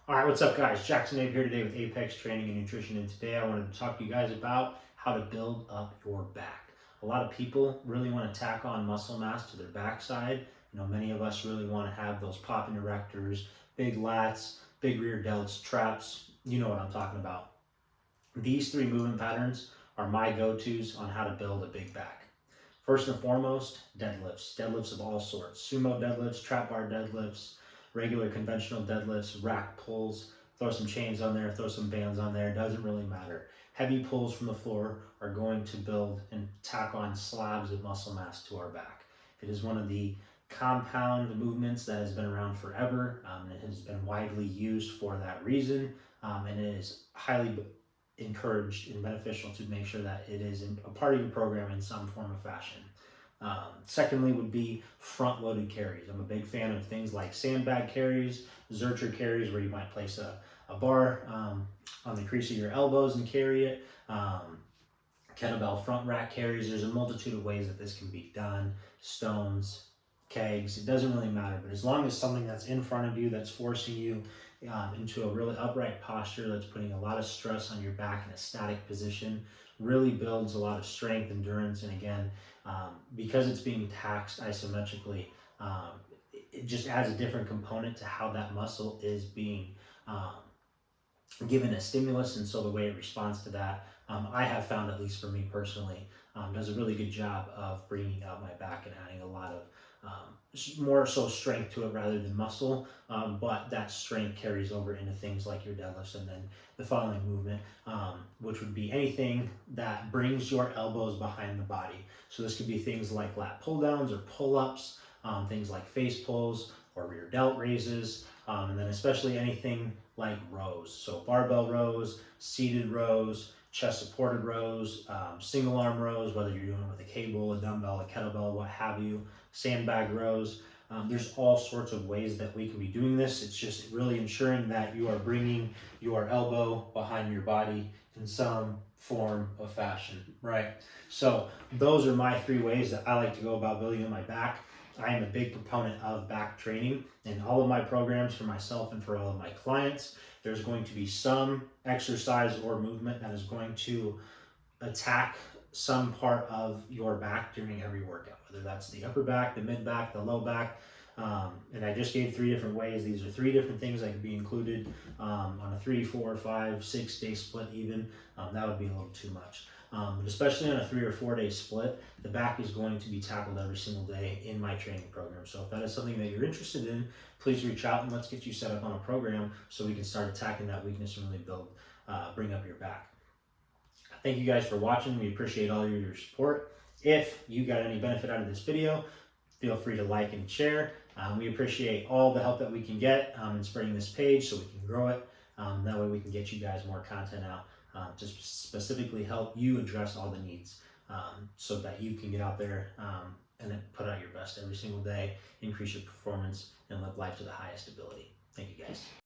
All right, what's up, guys? Jackson Abe here today with Apex Training and Nutrition, and today I wanted to talk to you guys about how to build up your back. A lot of people really want to tack on muscle mass to their backside. Many of us really want to have those popping erectors, big lats, big rear delts, traps. You know what I'm talking about. These three movement patterns are my go-tos on how to build a big back. First and foremost, deadlifts. Deadlifts of all sorts. Sumo deadlifts, trap bar deadlifts, regular conventional deadlifts, rack pulls. Throw some chains on there, throw some bands on there, doesn't really matter. Heavy pulls from the floor are going to build and tack on slabs of muscle mass to our back. It is one of the compound movements that has been around forever. It has been widely used for that reason, and it is highly encouraged and beneficial to make sure that it is a part of your program in some form of fashion. Secondly would be front-loaded carries. I'm a big fan of things like sandbag carries, Zercher carries, where you might place a bar on the crease of your elbows and carry it. Kettlebell front rack carries. There's a multitude of ways that this can be done. Stones, kegs, it doesn't really matter, but as long as something that's in front of you that's forcing you into a really upright posture, that's putting a lot of stress on your back in a static position, really builds a lot of strength, endurance, and again, because it's being taxed isometrically, it just adds a different component to how that muscle is being given a stimulus, and so the way it responds to that, I have found, at least for me personally, does a really good job of bringing out my back and adding a lot of more so strength to it rather than muscle, but that strength carries over into things like your deadlifts, and then the following movement, which would be anything that brings your elbows behind the body. So this could be things like lat pull downs or pull-ups, things like face pulls or rear delt raises, and then especially anything like rows. So barbell rows, seated rows, chest supported rows, single arm rows, whether you're doing it with a cable, a dumbbell, a kettlebell, what have you, sandbag rows. There's all sorts of ways that we can be doing this. It's just really ensuring that you are bringing your elbow behind your body in some form of fashion, right? So those are my three ways that I like to go about building up my back. I am a big proponent of back training in all of my programs for myself and for all of my clients. There's going to be some exercise or movement that is going to attack some part of your back during every workout, whether that's the upper back, the mid back, the low back. And I just gave three different ways. These are three different things that could be included on a 3, 4, 5, 6 day split even. That would be a little too much. But especially on a 3 or 4 day split, the back is going to be tackled every single day in my training program. So if that is something that you're interested in, please reach out and let's get you set up on a program so we can start attacking that weakness and really bring up your back. Thank you guys for watching. We appreciate all your support. If you got any benefit out of this video, feel free to like and share. We appreciate all the help that we can get in spreading this page so we can grow it. That way we can get you guys more content out to specifically help you address all the needs so that you can get out there and then put out your best every single day, increase your performance, and live life to the highest ability. Thank you guys.